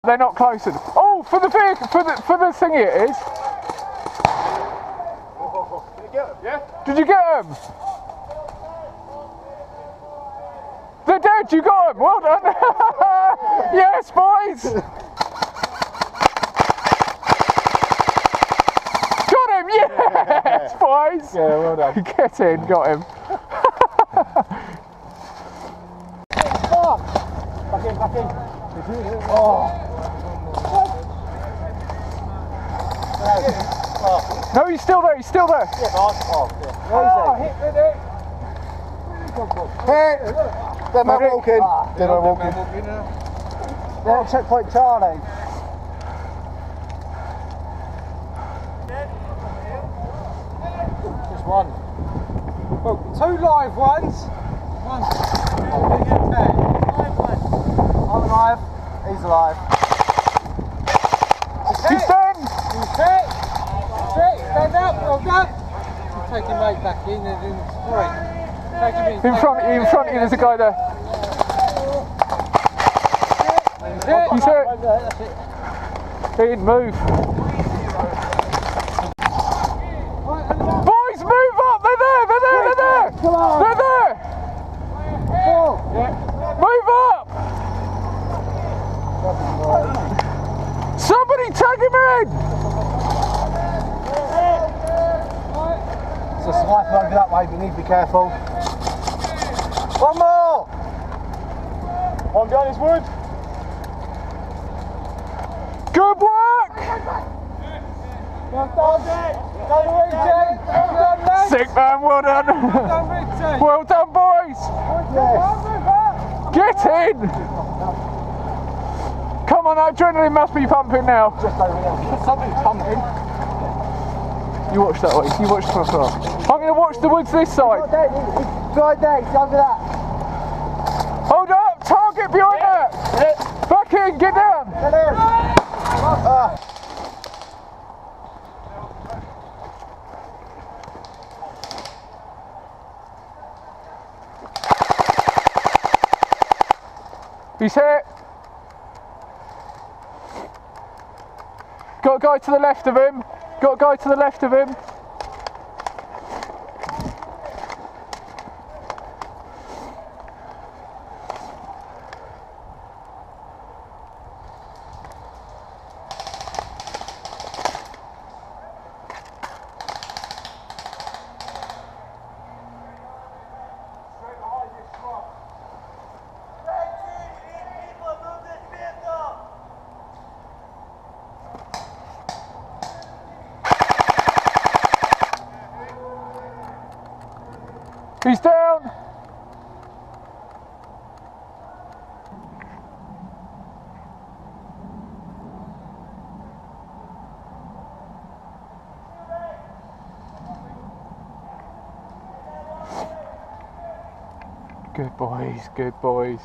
they're not close. Oh, for the vehicle, for the thingy it is. Did you get them? Yeah. Did you get them? They're dead. You got them. Well done. Yes, boys. Got him. Yes, boys. Yeah, well done. Get in. Got him. Back in. Oh. No, he's still there. He's still there. Yeah, guys. Oh, yeah. Where is he? Hit with it. Hit. They're not walking. They're not walking. They're at checkpoint Charlie. Just one. Well, 2 live ones. One. I'm alive. He's alive. He's done. He's hit. Stand up. Well done. Take your mate back in and in 3. Take him in. In front of you, there's a guy there. He's hit. That's it. He didn't move. Boys, move up! They're there! Come on. They're there! Move up! Somebody tag him in! There's a sniper over that way, we need to be careful. One more! One behind his wood. Good work! Well done, Richie! Well done, mate! Sick man, well done! Well done, Richie! Well done, boys! Yes. Get in! Come on, that adrenaline must be pumping now. Just over there. Something's pumping. You watch that way, you watch from afar. I'm going to watch the woods this side. Right there, he's under that. Hold up, target behind that! Back in, get down! Get in! He's hit. Got a guy to the left of him. Got a guy to the left of him. He's down. Good boys, good boys.